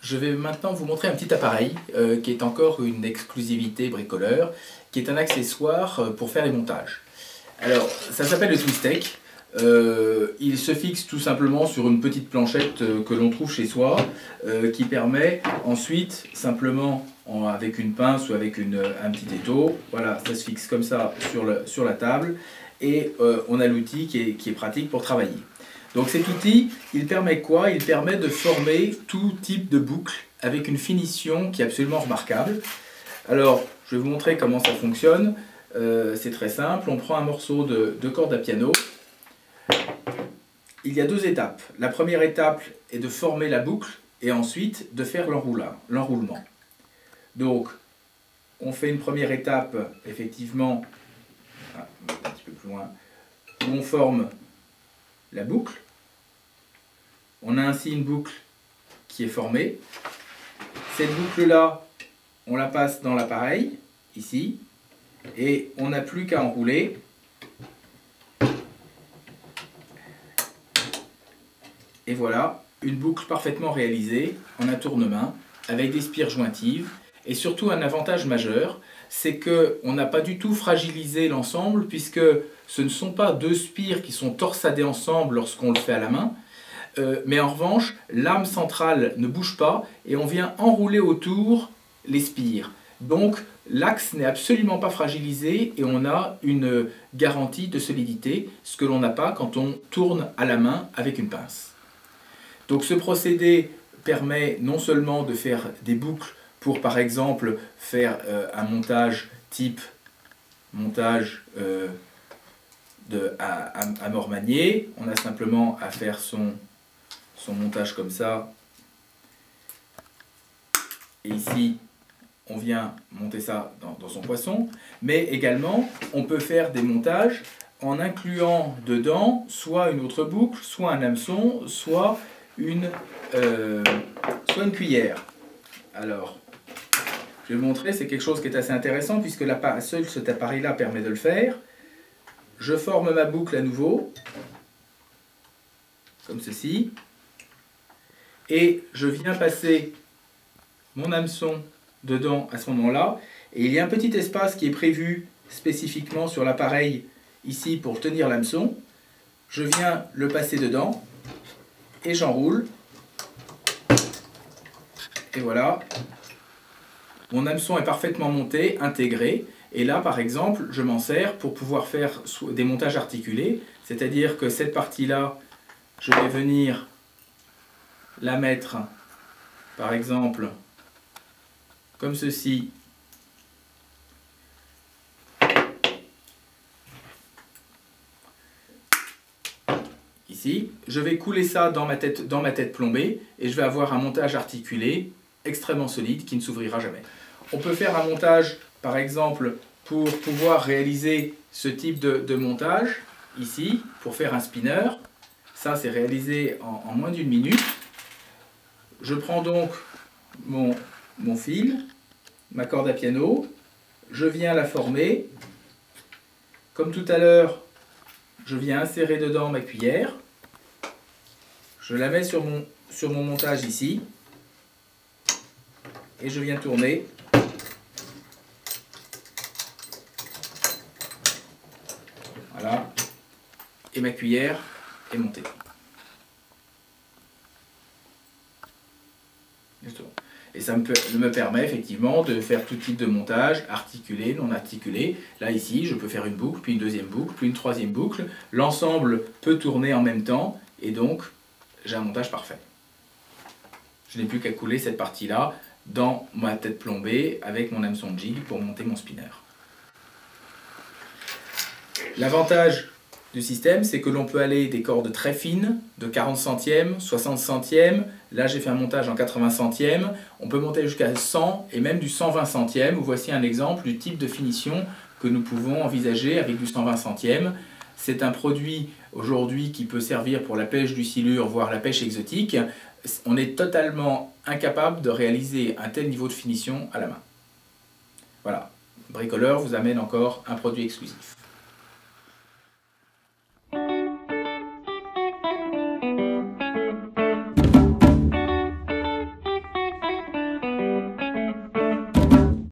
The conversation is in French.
Je vais maintenant vous montrer un petit appareil qui est encore une exclusivité bricoleur, qui est un accessoire pour faire les montages. Alors, ça s'appelle le Twistech. Il se fixe tout simplement sur une petite planchette que l'on trouve chez soi, qui permet ensuite, simplement avec une pince ou avec un petit étau, voilà, ça se fixe comme ça sur la table, et on a l'outil qui est pratique pour travailler. Donc cet outil, il permet quoi? Il permet de former tout type de boucle avec une finition qui est absolument remarquable. Alors, je vais vous montrer comment ça fonctionne. C'est très simple, on prend un morceau de corde à piano. Il y a deux étapes. La première étape est de former la boucle et ensuite de faire l'enroulement. Donc, on fait une première étape, effectivement, un petit peu plus loin, où on forme la boucle. On a ainsi une boucle qui est formée. Cette boucle-là, on la passe dans l'appareil, ici, et on n'a plus qu'à enrouler. Et voilà, une boucle parfaitement réalisée en un tournement, avec des spires jointives. Et surtout un avantage majeur, c'est qu'on n'a pas du tout fragilisé l'ensemble, puisque ce ne sont pas deux spires qui sont torsadées ensemble lorsqu'on le fait à la main, mais en revanche, lame centrale ne bouge pas et on vient enrouler autour les spires. Donc l'axe n'est absolument pas fragilisé et on a une garantie de solidité, ce que l'on n'a pas quand on tourne à la main avec une pince. Donc ce procédé permet non seulement de faire des boucles pour par exemple faire un montage type montage à Mormagnier. On a simplement à faire son montage comme ça. Et ici, on vient monter ça dans son poisson. Mais également, on peut faire des montages en incluant dedans soit une autre boucle, soit un hameçon, soit une cuillère. Alors, je vais vous montrer, c'est quelque chose qui est assez intéressant puisque seul cet appareil-là permet de le faire. Je forme ma boucle à nouveau, comme ceci, et je viens passer mon hameçon dedans à ce moment-là, et il y a un petit espace qui est prévu spécifiquement sur l'appareil ici pour tenir l'hameçon. Je viens le passer dedans, et j'enroule, et voilà. Mon hameçon est parfaitement monté, intégré, et là par exemple je m'en sers pour pouvoir faire des montages articulés, c'est-à-dire que cette partie-là, je vais venir la mettre par exemple comme ceci, ici. Je vais couler ça dans ma tête plombée et je vais avoir un montage articulé extrêmement solide qui ne s'ouvrira jamais. On peut faire un montage, par exemple, pour pouvoir réaliser ce type de montage, ici, pour faire un spinner. Ça, c'est réalisé en moins d'une minute. Je prends donc mon fil, ma corde à piano, je viens la former. Comme tout à l'heure, je viens insérer dedans ma cuillère. Je la mets sur mon montage ici. Et je viens tourner. Voilà. Et ma cuillère est montée. Et ça me permet effectivement de faire tout type de montage, articulé, non articulé. Là ici, je peux faire une boucle, puis une deuxième boucle, puis une troisième boucle. L'ensemble peut tourner en même temps, et donc j'ai un montage parfait. Je n'ai plus qu'à couler cette partie-là dans ma tête plombée avec mon hameçon jig pour monter mon spinner. L'avantage du système, c'est que l'on peut aller des cordes très fines, de 40 centièmes, 60 centièmes. Là, j'ai fait un montage en 80 centièmes. On peut monter jusqu'à 100 et même du 120 centièmes. Voici un exemple du type de finition que nous pouvons envisager avec du 120 centièmes. C'est un produit aujourd'hui qui peut servir pour la pêche du silure, voire la pêche exotique. On est totalement incapable de réaliser un tel niveau de finition à la main. Voilà. bricoleur vous amène encore un produit exclusif.